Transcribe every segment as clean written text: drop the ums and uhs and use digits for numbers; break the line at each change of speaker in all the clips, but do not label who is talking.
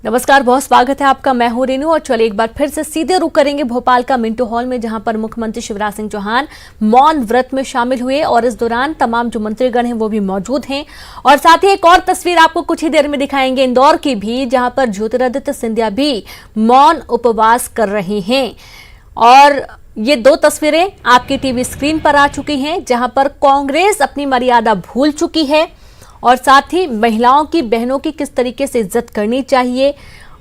नमस्कार, बहुत स्वागत है आपका। मैं हूं रेनू और चलिए एक बार फिर से सीधे रुक करेंगे भोपाल का मिंटो हॉल में, जहां पर मुख्यमंत्री शिवराज सिंह चौहान मौन व्रत में शामिल हुए और इस दौरान तमाम जो मंत्रीगण हैं वो भी मौजूद हैं। और साथ ही एक और तस्वीर आपको कुछ ही देर में दिखाएंगे इंदौर की भी, जहां पर ज्योतिरादित्य सिंधिया भी मौन उपवास कर रहे हैं। और ये दो तस्वीरें आपकी टीवी स्क्रीन पर आ चुकी हैं, जहां पर कांग्रेस अपनी मर्यादा भूल चुकी है और साथ ही महिलाओं की, बहनों की किस तरीके से इज्जत करनी चाहिए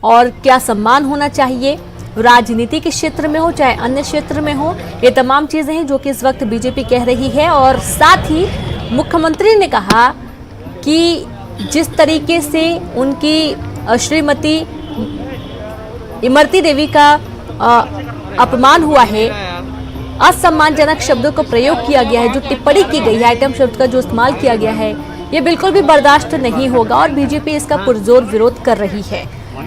और क्या सम्मान होना चाहिए, राजनीति के क्षेत्र में हो चाहे अन्य क्षेत्र में हो, ये तमाम चीजें हैं जो कि इस वक्त बीजेपी कह रही है। और साथ ही मुख्यमंत्री ने कहा कि जिस तरीके से उनकी श्रीमती इमरती देवी का अपमान हुआ है, असम्मानजनक शब्दों का प्रयोग किया गया है, जो टिप्पणी की गई है, आइटम शब्द का जो इस्तेमाल किया गया है, ये बिल्कुल भी बर्दाश्त नहीं होगा और बीजेपी इसका पुरजोर विरोध कर रही है।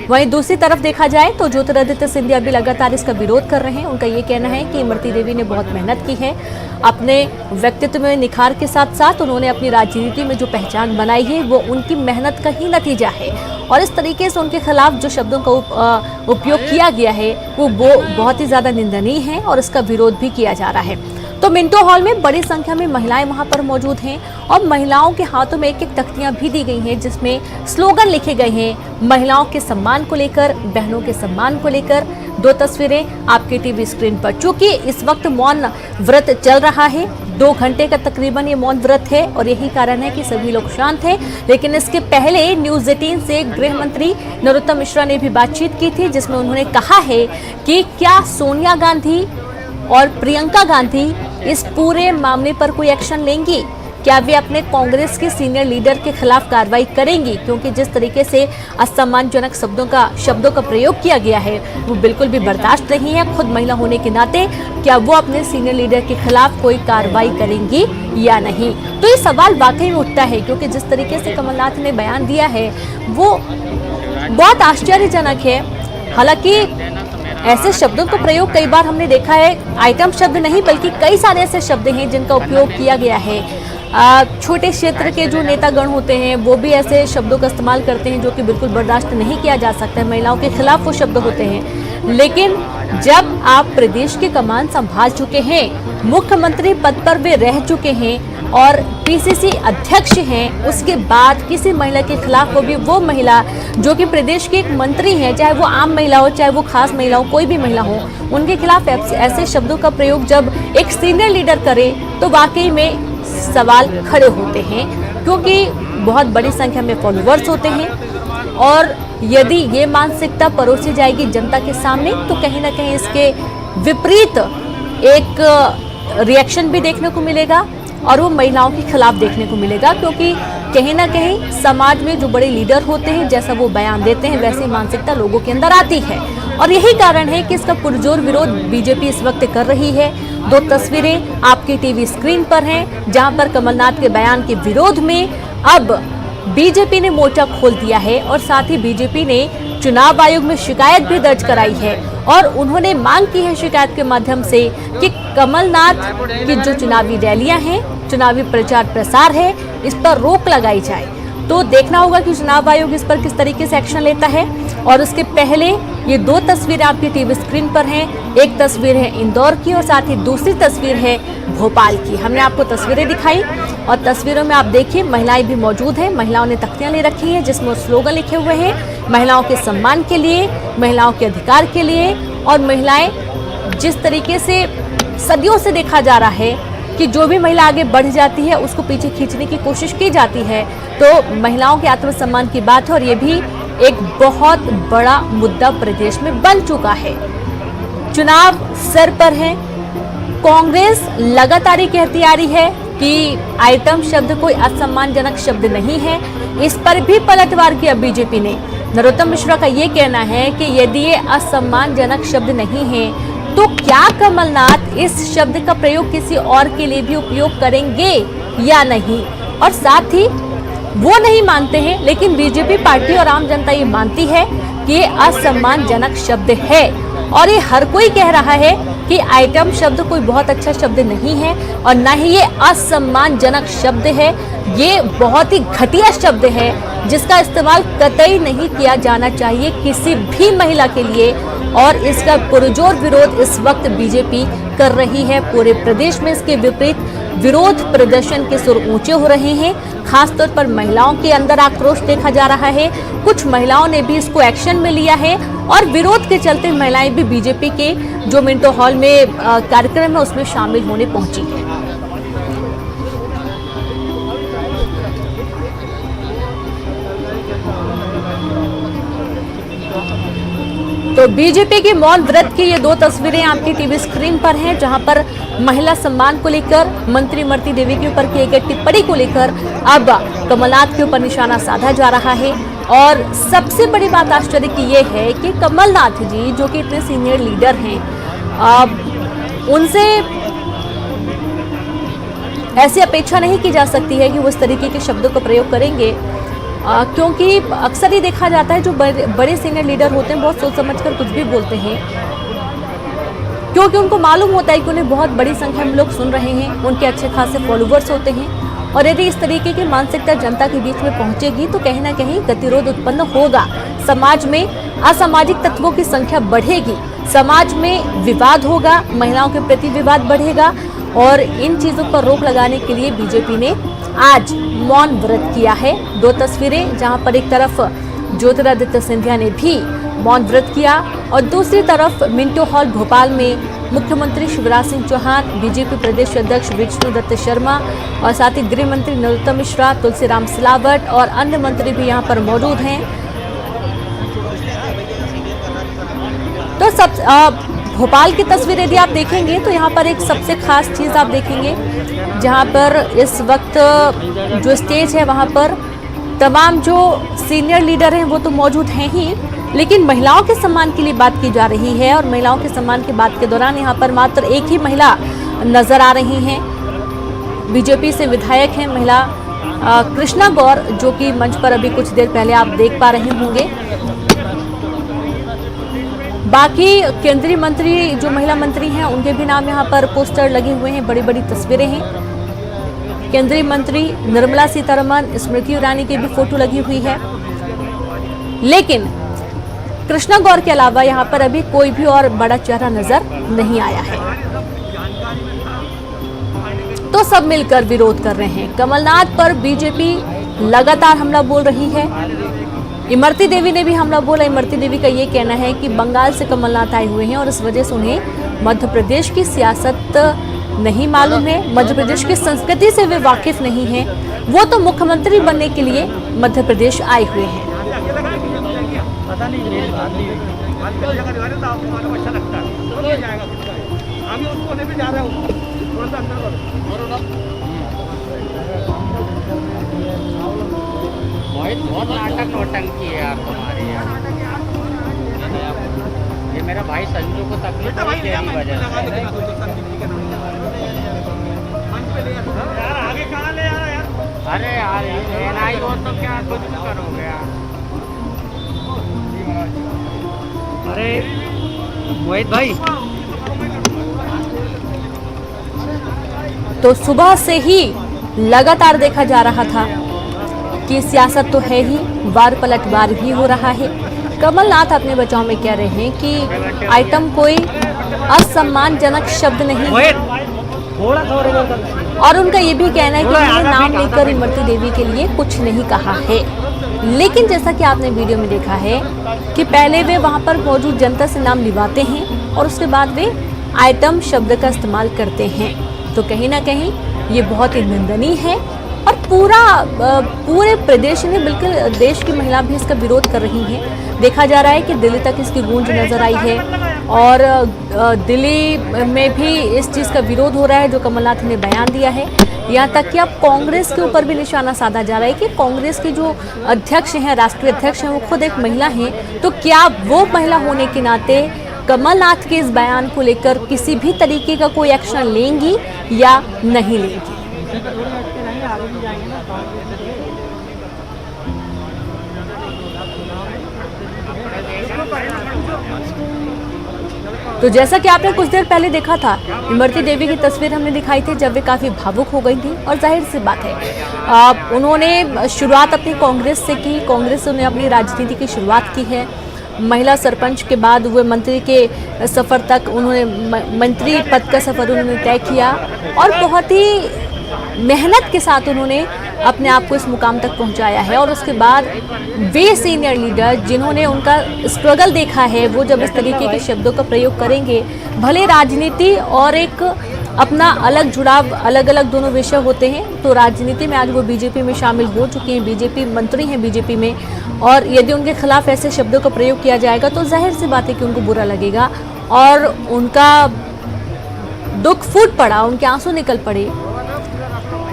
वहीं दूसरी तरफ देखा जाए तो ज्योतिरादित्य सिंधिया भी लगातार इसका विरोध कर रहे हैं। उनका ये कहना है कि इमरती देवी ने बहुत मेहनत की है, अपने व्यक्तित्व में निखार के साथ साथ उन्होंने अपनी राजनीति में जो पहचान बनाई है वो उनकी मेहनत का ही नतीजा है। और इस तरीके से उनके खिलाफ जो शब्दों का उपयोग किया गया है वो बहुत ही ज्यादा निंदनीय है और इसका विरोध भी किया जा रहा है। तो मिंटो हॉल में बड़ी संख्या में महिलाएं वहां पर मौजूद हैं और महिलाओं के हाथों में एक एक तख्तियां भी दी गई हैं, जिसमें स्लोगन लिखे गए हैं महिलाओं के सम्मान को लेकर, बहनों के सम्मान को लेकर। दो तस्वीरें आपके टीवी स्क्रीन पर। चूंकि इस वक्त मौन व्रत चल रहा है, 2 घंटे का तकरीबन ये मौन व्रत है और यही कारण है कि सभी लोग शांत हैं। लेकिन इसके पहले न्यूज 18 से गृह मंत्री नरोत्तम मिश्रा ने भी बातचीत की थी, जिसमें उन्होंने कहा है कि क्या सोनिया गांधी और प्रियंका गांधी इस पूरे मामले पर कोई एक्शन लेंगी, क्या वे अपने कांग्रेस के सीनियर लीडर के खिलाफ कार्रवाई करेंगी, क्योंकि जिस तरीके से असम्मानजनक शब्दों का प्रयोग किया गया है वो बिल्कुल भी बर्दाश्त नहीं है। खुद महिला होने के नाते क्या वो अपने सीनियर लीडर के खिलाफ कोई कार्रवाई करेंगी या नहीं। तो ये सवाल वाकई में उठता है, क्योंकि जिस तरीके से कमलनाथ ने बयान दिया है वो बहुत आश्चर्यजनक है। हालांकि ऐसे शब्दों का प्रयोग कई बार हमने देखा है, आइटम शब्द नहीं बल्कि कई सारे ऐसे शब्द हैं जिनका उपयोग किया गया है। छोटे क्षेत्र के जो नेतागण होते हैं वो भी ऐसे शब्दों का इस्तेमाल करते हैं जो कि बिल्कुल बर्दाश्त नहीं किया जा सकता है। महिलाओं के खिलाफ वो शब्द होते हैं। लेकिन जब आप प्रदेश की कमान संभाल चुके हैं, मुख्यमंत्री पद पर वे रह चुके हैं और पीसीसी अध्यक्ष हैं, उसके बाद किसी महिला के खिलाफ, वो भी वो महिला जो कि प्रदेश की एक मंत्री है, चाहे वो आम महिला हो चाहे वो खास महिला हो, कोई भी महिला हो, उनके खिलाफ ऐसे शब्दों का प्रयोग जब एक सीनियर लीडर करे तो वाकई में सवाल खड़े होते हैं, क्योंकि बहुत बड़ी संख्या में फॉलोअर्स होते हैं। और यदि ये मानसिकता परोसी जाएगी जनता के सामने तो कहीं ना कहीं इसके विपरीत एक रिएक्शन भी देखने को मिलेगा और वो महिलाओं के खिलाफ देखने को मिलेगा, क्योंकि कहीं ना कहीं समाज में जो बड़े लीडर होते हैं जैसा वो बयान देते हैं वैसी मानसिकता लोगों के अंदर आती है। और यही कारण है कि इसका पुरजोर विरोध बीजेपी इस वक्त कर रही है। 2 तस्वीरें आपकी टीवी स्क्रीन पर हैं, जहां पर कमलनाथ के बयान के विरोध में अब बीजेपी ने मोर्चा खोल दिया है और साथ ही बीजेपी ने चुनाव आयोग में शिकायत भी दर्ज कराई है और उन्होंने मांग की है शिकायत के माध्यम से कि कमलनाथ की जो चुनावी रैलियां हैं, चुनावी प्रचार प्रसार है, इस पर रोक लगाई जाए। तो देखना होगा कि चुनाव आयोग इस पर किस तरीके से एक्शन लेता है। और उसके पहले ये 2 तस्वीरें आपकी टीवी स्क्रीन पर हैं। एक तस्वीर है इंदौर की और साथ ही दूसरी तस्वीर है भोपाल की। हमने आपको तस्वीरें दिखाई और तस्वीरों में आप देखिए महिलाएं भी मौजूद हैं। महिलाओं ने तख्तियां ले रखी हैं जिसमें स्लोगन लिखे हुए हैं महिलाओं के सम्मान के लिए, महिलाओं के अधिकार के लिए। और महिलाएं जिस तरीके से सदियों से देखा जा रहा है कि जो भी महिला आगे बढ़ जाती है उसको पीछे खींचने की कोशिश की जाती है, तो महिलाओं के आत्मसम्मान की बात है और ये भी एक बहुत बड़ा मुद्दा प्रदेश में बन चुका है। चुनाव सर पर है, कांग्रेस लगातार ही कहती आ रही है कि आइटम शब्द कोई असम्मानजनक शब्द नहीं है। इस पर भी पलटवार किया बीजेपी ने। नरोत्तम मिश्रा का ये कहना है कि यदि ये असम्मानजनक शब्द नहीं है तो क्या कमलनाथ इस शब्द का प्रयोग किसी और के लिए भी उपयोग करेंगे या नहीं। और साथ ही वो नहीं मानते हैं, लेकिन बीजेपी पार्टी और आम जनता ये मानती है कि ये असम्मानजनक शब्द है। और ये हर कोई कह रहा है कि आइटम शब्द कोई बहुत अच्छा शब्द नहीं है और ना ही ये असम्मानजनक शब्द है, ये बहुत ही घटिया शब्द है। जिसका इस्तेमाल कतई नहीं किया जाना चाहिए किसी भी महिला के लिए। और इसका पुरजोर विरोध इस वक्त बीजेपी कर रही है। पूरे प्रदेश में इसके विपरीत विरोध प्रदर्शन के सुर ऊंचे हो रहे हैं। खासतौर पर महिलाओं के अंदर आक्रोश देखा जा रहा है। कुछ महिलाओं ने भी इसको एक्शन में लिया है और विरोध के चलते महिलाएं भी बीजेपी के जो मिंटो हॉल में कार्यक्रम है उसमें शामिल होने पहुंची है। तो बीजेपी के मौन व्रत की ये दो तस्वीरें आपकी टीवी स्क्रीन पर हैं, जहां पर महिला सम्मान को लेकर मंत्री इमरती देवी के ऊपर किए गए टिप्पणी को लेकर अब कमलनाथ के ऊपर निशाना साधा जा रहा है। और सबसे बड़ी बात आश्चर्य की ये है कि कमलनाथ जी जो कि इतने सीनियर लीडर हैं, उनसे ऐसी अपेक्षा नहीं की जा सकती है कि वो इस तरीके के शब्दों का प्रयोग करेंगे, क्योंकि अक्सर ही देखा जाता है जो बड़े सीनियर लीडर होते हैं बहुत सोच समझकर कुछ भी बोलते हैं, क्योंकि उनको मालूम होता है कि उन्हें बहुत बड़ी संख्या में लोग सुन रहे हैं, उनके अच्छे खासे फॉलोवर्स होते हैं। और यदि इस तरीके की मानसिकता जनता के बीच में पहुंचेगी तो कहीं ना कहीं गतिरोध उत्पन्न होगा, समाज में असामाजिक तत्वों की संख्या बढ़ेगी, समाज में विवाद होगा, महिलाओं के प्रति विवाद बढ़ेगा। और इन चीज़ों पर रोक लगाने के लिए बीजेपी ने आज मौन व्रत किया है। दो तस्वीरें जहां पर एक तरफ ज्योतिरादित्य सिंधिया ने भी मौन व्रत किया और दूसरी तरफ मिंटो हॉल भोपाल में मुख्यमंत्री शिवराज सिंह चौहान, बीजेपी प्रदेश अध्यक्ष विष्णुदत्त शर्मा और साथ ही गृह मंत्री नरोत्तम मिश्रा, तुलसीराम सिलावट और अन्य मंत्री भी यहां पर मौजूद हैं। तो सब भोपाल की तस्वीर यदि आप देखेंगे तो यहाँ पर एक सबसे खास चीज़ आप देखेंगे, जहाँ पर इस वक्त जो स्टेज है वहाँ पर तमाम जो सीनियर लीडर हैं वो तो मौजूद हैं ही, लेकिन महिलाओं के सम्मान के लिए बात की जा रही है। और महिलाओं के सम्मान की बात के दौरान यहाँ पर मात्र एक ही महिला नजर आ रही हैं, बीजेपी से विधायक हैं महिला कृष्णा गौर, जो कि मंच पर अभी कुछ देर पहले आप देख पा रहे होंगे। बाकी केंद्रीय मंत्री जो महिला मंत्री हैं उनके भी नाम यहाँ पर पोस्टर लगे हुए हैं, बड़ी बड़ी तस्वीरें हैं। केंद्रीय मंत्री निर्मला सीतारमण, स्मृति ईरानी की भी फोटो लगी हुई है, लेकिन कृष्णा गौर के अलावा यहाँ पर अभी कोई भी और बड़ा चेहरा नजर नहीं आया है। तो सब मिलकर विरोध कर रहे हैं। कमलनाथ पर बीजेपी लगातार हमला बोल रही है। इमरती देवी ने भी हमला बोला। इमरती देवी का ये कहना है कि बंगाल से कमलनाथ आए हुए हैं और इस वजह से उन्हें मध्य प्रदेश की सियासत नहीं मालूम है, मध्य प्रदेश की संस्कृति से वे वाकिफ नहीं हैं, वो तो मुख्यमंत्री बनने के लिए मध्य प्रदेश आए हुए हैं।
बहुत नाटक नौटंकी है यार तुम्हारी यार। ये मेरा भाई संजू को तकलीफ हुई तेरी वजह से। यार आगे कहाँ ले आ रहा यार? अरे यार ये नहीं हो तो क्या कुछ भी करोगे यार। अरे मोहित भाई,
तो सुबह से ही लगातार देखा जा रहा था कि सियासत तो है ही, वार पलटवार भी हो रहा है। कमलनाथ अपने बचाव में कह रहे हैं कि आइटम कोई असम्मानजनक शब्द नहीं है, और उन्होंने ये भी कहना है कि उन्होंने नाम लेकर इमरती देवी के लिए कुछ नहीं कहा है। लेकिन जैसा कि आपने वीडियो में देखा है कि पहले वे वहां पर मौजूद जनता से नाम लिवाते हैं और उसके बाद वे आइटम शब्द का इस्तेमाल करते हैं। तो कहीं ना कहीं ये बहुत ही निंदनीय है और पूरे प्रदेश में, बिल्कुल देश की महिला भी इसका विरोध कर रही हैं। देखा जा रहा है कि दिल्ली तक इसकी गूंज नजर आई है और दिल्ली में भी इस चीज़ का विरोध हो रहा है जो कमलनाथ ने बयान दिया है। यहाँ तक कि अब कांग्रेस के ऊपर भी निशाना साधा जा रहा है कि कांग्रेस के जो अध्यक्ष हैं, राष्ट्रीय अध्यक्ष हैं, वो खुद एक महिला हैं, तो क्या वो महिला होने के नाते कमलनाथ के इस बयान को लेकर किसी भी तरीके का कोई एक्शन लेंगी या नहीं लेंगी। तो जैसा कि आपने कुछ देर पहले देखा था, इमरती देवी की तस्वीर हमने दिखाई थी जब वे काफ़ी भावुक हो गई थी। और जाहिर सी बात है उन्होंने शुरुआत अपनी कांग्रेस से की, कांग्रेस से उन्हें अपनी राजनीति की शुरुआत की है। महिला सरपंच के बाद हुए मंत्री के सफ़र तक उन्होंने मंत्री पद का सफ़र उन्होंने तय किया और बहुत ही मेहनत के साथ उन्होंने अपने आप को इस मुकाम तक पहुंचाया है। और उसके बाद वे सीनियर लीडर जिन्होंने उनका स्ट्रगल देखा है, वो जब इस तरीके के शब्दों का प्रयोग करेंगे, भले राजनीति और एक अपना अलग जुड़ाव, अलग अलग दोनों विषय होते हैं, तो राजनीति में आज वो बीजेपी में शामिल हो चुके हैं, बीजेपी मंत्री हैं बीजेपी में, और यदि उनके खिलाफ ऐसे शब्दों का प्रयोग किया जाएगा तो जाहिर सी बात है कि उनको बुरा लगेगा और उनका दुख फूट पड़ा, उनके आंसू निकल पड़े।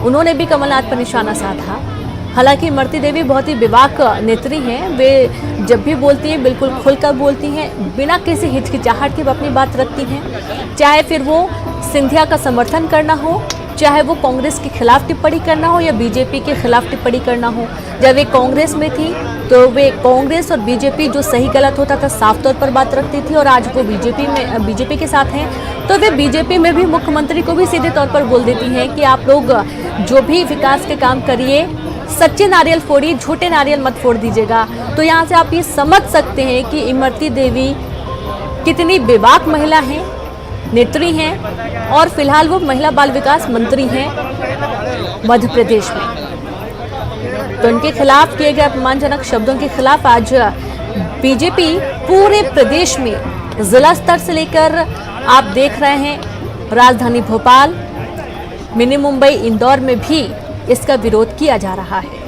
उन्होंने भी कमलनाथ पर निशाना साधा। हालांकि इमरती देवी बहुत ही बेबाक नेत्री हैं, वे जब भी बोलती हैं बिल्कुल खुलकर बोलती हैं, बिना किसी हिचकिचाहट के वो अपनी बात रखती हैं। चाहे फिर वो सिंधिया का समर्थन करना हो, चाहे वो कांग्रेस के खिलाफ टिप्पणी करना हो या बीजेपी के खिलाफ टिप्पणी करना हो। जब वे कांग्रेस में थी तो वे कांग्रेस और बीजेपी जो सही गलत होता था साफ तौर पर बात रखती थी, और आज वो बीजेपी के साथ हैं तो वे बीजेपी में भी मुख्यमंत्री को भी सीधे तौर पर बोल देती हैं कि आप लोग जो भी विकास के काम करिए, सच्चे नारियल फोड़िए, झूठे नारियल मत फोड़ दीजिएगा। तो यहाँ से आप ये समझ सकते हैं कि इमरती देवी कितनी बेबाक महिला हैं, नेत्री हैं, और फिलहाल वो महिला बाल विकास मंत्री हैं मध्य प्रदेश में। तो उनके खिलाफ किए गए अपमानजनक शब्दों के खिलाफ आज बीजेपी पूरे प्रदेश में जिला स्तर से लेकर आप देख रहे हैं राजधानी भोपाल, मिनी मुंबई, इंदौर में भी इसका विरोध किया जा रहा है।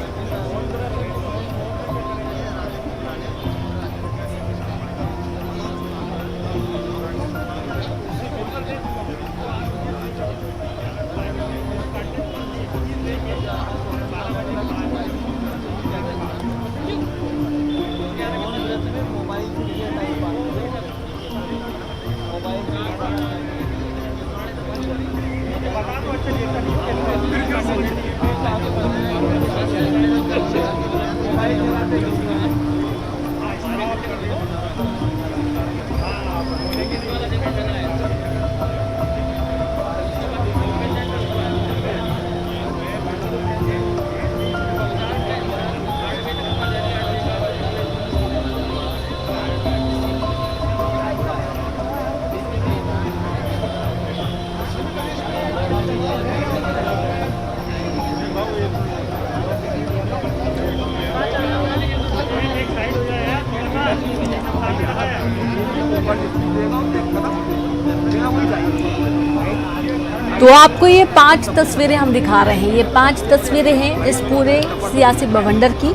तो आपको ये 5 तस्वीरें हम दिखा रहे हैं। ये 5 तस्वीरें हैं इस पूरे सियासी बवंडर की,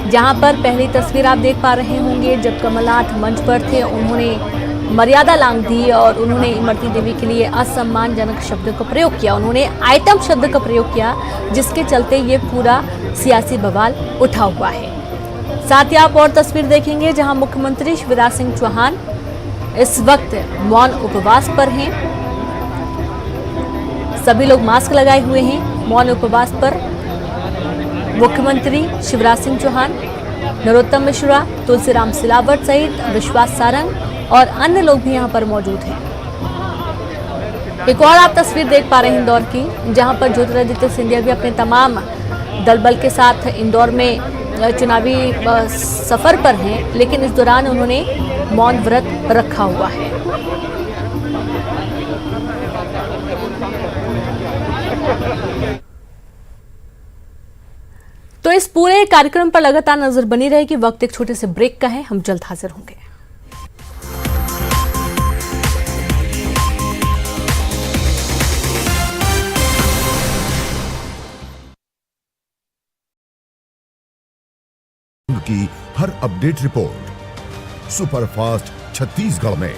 जहां पर पहली तस्वीर आप देख पा रहे होंगे जब कमलनाथ मंच पर थे, उन्होंने मर्यादा लांघ दी और उन्होंने इमरती देवी के लिए असम्मानजनक शब्दों का प्रयोग किया। उन्होंने आइटम शब्द का प्रयोग किया, जिसके चलते ये पूरा सियासी बवाल उठा हुआ है। साथ ही आप और तस्वीर देखेंगे जहां मुख्यमंत्री शिवराज सिंह चौहान इस वक्त मौन उपवास पर हैं। सभी लोग मास्क लगाए हुए हैं। मौन उपवास पर मुख्यमंत्री शिवराज सिंह चौहान, नरोत्तम मिश्रा, तुलसीराम सिलावट सहित विश्वास सारंग और अन्य लोग भी यहां पर मौजूद हैं। एक और आप तस्वीर देख पा रहे हैं इंदौर की, जहां पर ज्योतिरादित्य सिंधिया भी अपने तमाम दल बल के साथ इंदौर में चुनावी सफर पर हैं, लेकिन इस दौरान उन्होंने मौन व्रत रखा हुआ है। तो इस पूरे कार्यक्रम पर लगातार नजर बनी रहेगी। वक्त एक छोटे से ब्रेक का है, हम जल्द हाजिर होंगे।
की हर अपडेट रिपोर्ट सुपरफास्ट छत्तीसगढ़ में।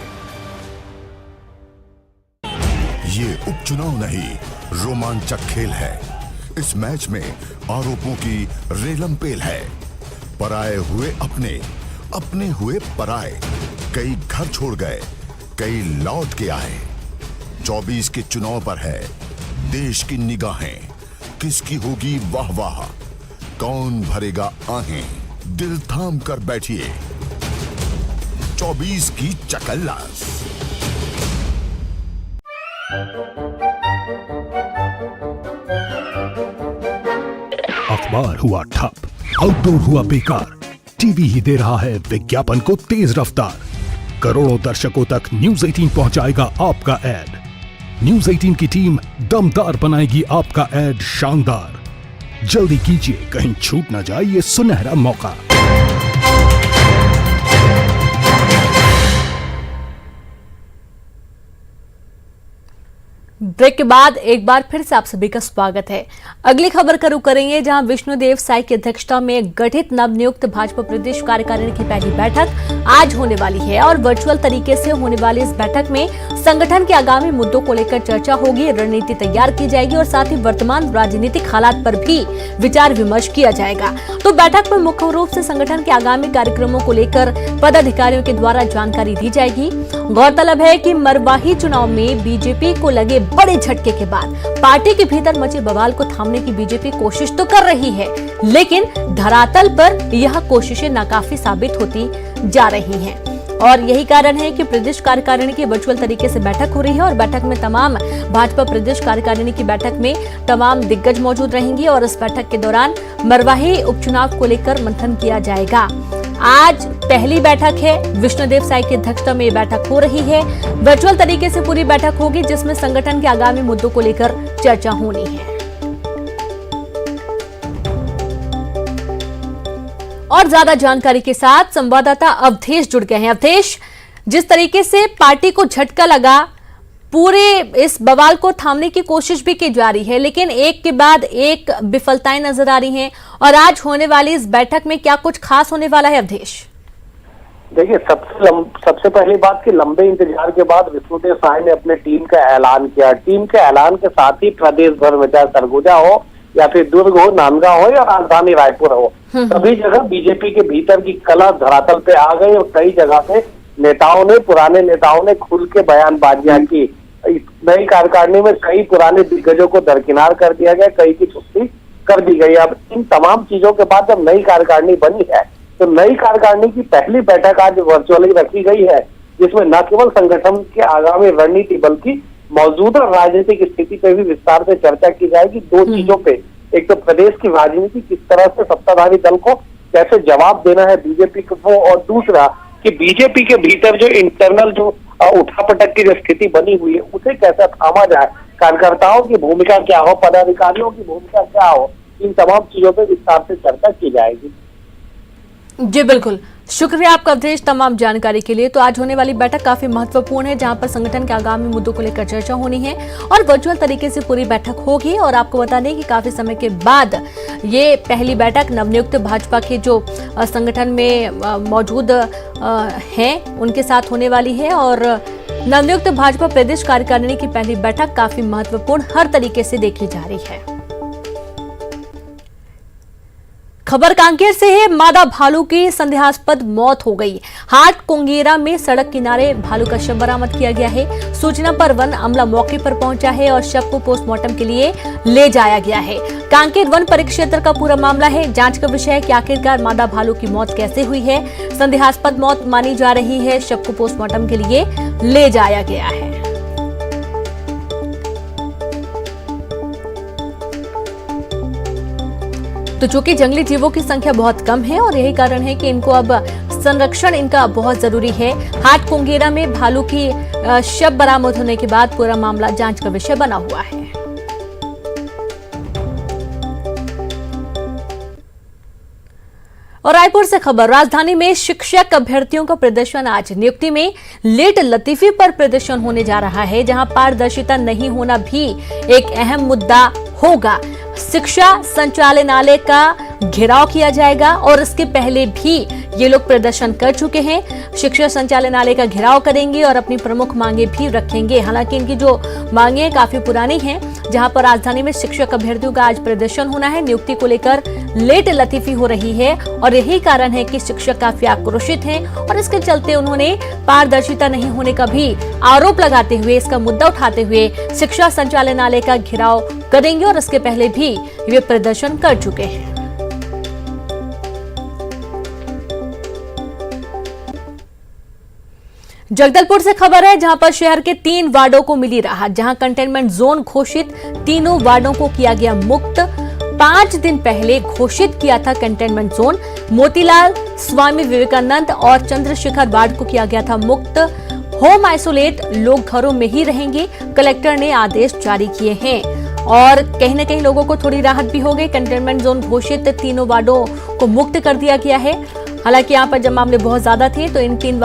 ये उपचुनाव नहीं, रोमांचक खेल है। इस मैच में आरोपों की रेलम पेल है। पराए हुए अपने, अपने हुए पराए। कई घर छोड़ गए, कई लौट के आए। 24 के चुनाव पर है देश की निगाहें। किसकी होगी वाह वाह, कौन भरेगा आहें। दिल थाम कर बैठिए, 24 की चकल्लस।
अखबार हुआ ठप, आउटडोर हुआ बेकार, टीवी ही दे रहा है विज्ञापन को तेज रफ्तार। करोड़ों दर्शकों तक न्यूज 18 पहुंचाएगा आपका एड। न्यूज 18 की टीम दमदार बनाएगी आपका एड शानदार। जल्दी कीजिए, कहीं छूट न जाए ये सुनहरा मौका।
ब्रेक के बाद एक बार फिर से आप सभी का स्वागत है। अगली खबर का रुख करेंगे, जहां विष्णुदेव साई की अध्यक्षता में गठित नवनियुक्त भाजपा प्रदेश कार्यकारिणी की पहली बैठक आज होने वाली है और वर्चुअल तरीके से होने वाली इस बैठक में संगठन के आगामी मुद्दों को लेकर चर्चा होगी, रणनीति तैयार की जाएगी और साथ ही वर्तमान राजनीतिक हालात पर भी विचार विमर्श किया जाएगा। तो बैठक में मुख्य रूप से संगठन के आगामी कार्यक्रमों को लेकर पदाधिकारियों के द्वारा जानकारी दी जाएगी। गौरतलब है कि मरवाही चुनाव में बीजेपी को लगे बड़े झटके के बाद पार्टी के भीतर मचे बवाल को थामने की बीजेपी कोशिश तो कर रही है, लेकिन धरातल पर यह कोशिशें नाकाफी साबित होती जा रही हैं। और यही कारण है कि प्रदेश कार्यकारिणी की वर्चुअल तरीके से बैठक हो रही है और बैठक में तमाम भाजपा प्रदेश कार्यकारिणी की बैठक में तमाम दिग्गज मौजूद रहेंगी और इस बैठक के दौरान मरवाही उपचुनाव को लेकर मंथन किया जाएगा। आज पहली बैठक है, विष्णुदेव साई की अध्यक्षता में ये बैठक हो रही है। वर्चुअल तरीके से पूरी बैठक होगी जिसमें संगठन के आगामी मुद्दों को लेकर चर्चा होनी है। और ज्यादा जानकारी के साथ संवाददाता अवधेश जुड़ गए हैं। अवधेश, जिस तरीके से पार्टी को झटका लगा, पूरे इस बवाल को थामने की कोशिश भी की जा रही है, लेकिन एक के बाद एक विफलताएं नजर आ रही हैं और आज होने वाली इस बैठक में क्या कुछ खास होने वाला है अवधेश?
देखिए, सबसे पहली बात कि लंबे इंतजार के बाद विष्णुदेव साई ने अपने टीम का ऐलान किया। टीम के ऐलान के साथ ही प्रदेश भर में, चाहे सरगुजा हो या फिर दुर्ग हो, नांदगांव हो या राजधानी रायपुर हो, सभी जगह बीजेपी के भीतर की कला धरातल पे आ गई और कई जगह पे पुराने नेताओं ने खुल के बयानबाजियां की। नई कार्यकारिणी में कई पुराने दिग्गजों को दरकिनार कर दिया गया, कई की छुट्टी कर दी गई। अब इन तमाम चीजों के बाद जब नई कार्यकारिणी बनी है तो नई कार्यकारिणी की पहली बैठक आज वर्चुअली रखी गई है, जिसमें न केवल संगठन के आगामी रणनीति बल्कि मौजूदा राजनीतिक स्थिति पे भी विस्तार से चर्चा की जाएगी। दो चीजों पे, एक तो प्रदेश की राजनीति किस तरह से सत्ताधारी दल को कैसे जवाब देना है बीजेपी को, और दूसरा कि बीजेपी के भीतर जो इंटरनल जो उठापटक की जो स्थिति बनी हुई है उसे कैसे थामा जाए, कार्यकर्ताओं की भूमिका क्या हो, पदाधिकारियों की भूमिका क्या हो, इन तमाम चीजों पे विस्तार से चर्चा की जाएगी।
जी बिल्कुल, शुक्रिया आपका अवधेश तमाम जानकारी के लिए। तो आज होने वाली बैठक काफी महत्वपूर्ण है, जहां पर संगठन के आगामी मुद्दों को लेकर चर्चा होनी है और वर्चुअल तरीके से पूरी बैठक होगी। और आपको बता दें कि काफी समय के बाद ये पहली बैठक नवनियुक्त भाजपा के जो संगठन में मौजूद हैं उनके साथ होने वाली है और नवनियुक्त भाजपा प्रदेश कार्यकारिणी की पहली बैठक काफी महत्वपूर्ण हर तरीके से देखी जा रही है। खबर कांकेर से है, मादा भालू की संदेहास्पद मौत हो गई। हाट कुंगेरा में सड़क किनारे भालू का शव बरामद किया गया है। सूचना पर वन अमला मौके पर पहुंचा है और शव को पोस्टमार्टम के लिए ले जाया गया है। कांकेर वन परिक्षेत्र का पूरा मामला है। जांच का विषय है कि आखिरकार मादा भालू की मौत कैसे हुई है। संदेहास्पद मौत मानी जा रही है। शव को पोस्टमार्टम के लिए ले जाया गया है। तो चूंकि जंगली जीवों की संख्या बहुत कम है और यही कारण है कि इनको अब संरक्षण इनका बहुत जरूरी है। हाट कुंगेरा में भालू की शव बरामद होने के बाद पूरा मामला जांच का विषय बना हुआ है। और रायपुर से खबर, राजधानी में शिक्षक अभ्यर्थियों का प्रदर्शन आज। नियुक्ति में लेट लतीफी पर प्रदर्शन होने जा रहा है, जहां पारदर्शिता नहीं होना भी एक अहम मुद्दा होगा। शिक्षा संचालनालय का घेराव किया जाएगा और इसके पहले भी ये लोग प्रदर्शन कर चुके हैं। शिक्षा संचालनालय का घेराव करेंगे और अपनी प्रमुख मांगे भी रखेंगे। हालांकि इनकी जो मांगे काफी पुरानी हैं, जहां पर राजधानी में शिक्षक अभ्यर्थियों का आज प्रदर्शन होना है। नियुक्ति को लेकर लेट लतीफी हो रही है और यही कारण है कि शिक्षक काफी आक्रोशित हैं और इसके चलते उन्होंने पारदर्शिता नहीं होने का भी आरोप लगाते हुए, इसका मुद्दा उठाते हुए शिक्षा संचालनालय का घेराव करेंगे और इसके पहले भी वे प्रदर्शन कर चुके हैं। जगदलपुर से खबर है, जहां पर शहर के 3 वार्डों को मिली राहत। जहां कंटेनमेंट जोन घोषित, तीनों वार्डों को किया गया मुक्त। 5 दिन पहले घोषित किया था कंटेनमेंट जोन। मोतीलाल, स्वामी विवेकानंद और चंद्रशेखर वार्ड को किया गया था मुक्त। होम आइसोलेट, लोग घरों में ही रहेंगे, कलेक्टर ने आदेश जारी किए हैं। और कहीं न कहीं लोगों को थोड़ी राहत भी हो गई। कंटेनमेंट जोन घोषित तीनों वार्डों को मुक्त कर दिया गया है। हालांकि यहाँ पर जब मामले बहुत ज्यादा थे तो इन तीन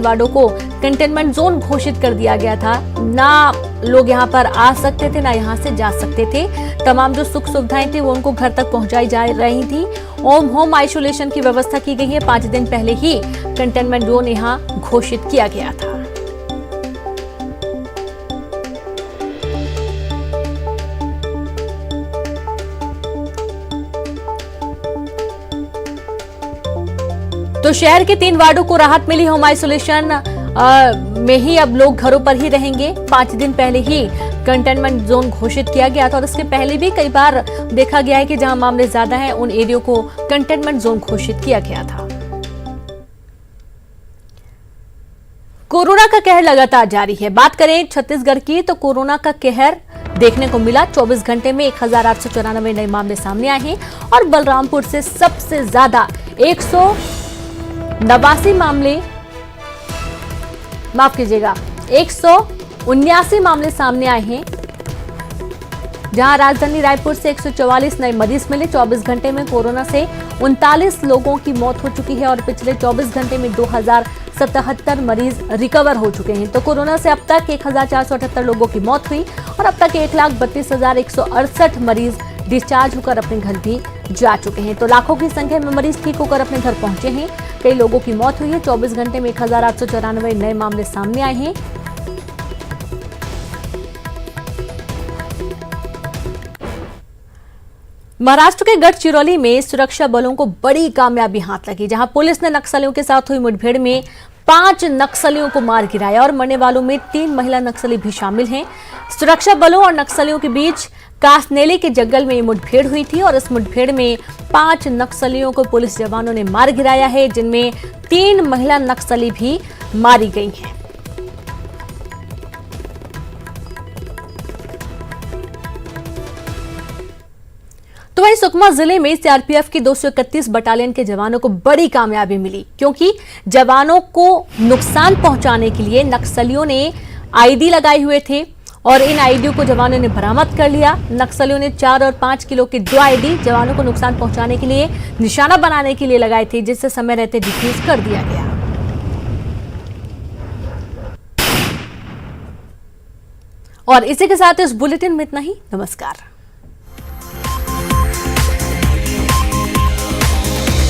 वार्डों को कंटेनमेंट जोन घोषित कर दिया गया था। ना लोग यहाँ पर आ सकते थे, ना यहाँ से जा सकते थे। तमाम जो सुख सुविधाएं थी वो उनको घर तक पहुंचाई जा रही थी। होम आइसोलेशन की व्यवस्था की गई है। 5 दिन पहले ही कंटेनमेंट जोन यहाँ घोषित किया गया था। तो शहर के 3 वार्डों को राहत मिली। होम आइसोलेशन में ही अब लोग घरों पर ही रहेंगे। 5 दिन पहले ही कंटेनमेंट जोन घोषित किया गया था और इसके पहले भी कई बार देखा गया है कि जहां मामले ज्यादा हैं उन एरियो को कंटेनमेंट जोन घोषित किया गया था। कोरोना का कहर लगातार जारी है। बात करें छत्तीसगढ़ की तो कोरोना का कहर देखने को मिला। 24 घंटे में 1894 नए मामले सामने आए हैं और बलरामपुर से सबसे ज्यादा 189 मामले, माफ कीजिएगा 179 मामले सामने आए हैं। जहां राजधानी रायपुर से 144 नए मरीज मिले। 24 घंटे में कोरोना से 39 लोगों की मौत हो चुकी है और पिछले 24 घंटे में 2077 मरीज रिकवर हो चुके हैं। तो कोरोना से अब तक 1478 लोगों की मौत हुई और अब तक 1,32,168 मरीज डिस्चार्ज होकर अपने घर भी जा चुके हैं। तो लाखों की संख्या में मरीज ठीक होकर अपने घर पहुंचे हैं। कई लोगों की मौत हुई है। 24 घंटे में 1894 नए मामले सामने आए हैं। महाराष्ट्र के गढ़चिरौली में सुरक्षा बलों को बड़ी कामयाबी हाथ लगी, जहां पुलिस ने नक्सलियों के साथ हुई मुठभेड़ में 5 नक्सलियों को मार गिराया और मरने वालों में 3 महिला नक्सली भी शामिल हैं। सुरक्षा बलों और नक्सलियों के बीच कासनेली के जंगल में मुठभेड़ हुई थी और इस मुठभेड़ में 5 नक्सलियों को पुलिस जवानों ने मार गिराया है, जिनमें 3 महिला नक्सली भी मारी गई हैं। तो वहीं सुकमा जिले में सीआरपीएफ की 231 बटालियन के जवानों को बड़ी कामयाबी मिली, क्योंकि जवानों को नुकसान पहुंचाने के लिए नक्सलियों ने आईडी लगाए हुए थे और इन आईडियों को जवानों ने बरामद कर लिया। नक्सलियों ने 4 और 5 किलो के 2 आईडी जवानों को नुकसान पहुंचाने के लिए, निशाना बनाने के लिए लगाए थे, जिससे समय रहते डिफ्यूज कर दिया गया। और इसी के साथ इस बुलेटिन में इतना ही। नमस्कार।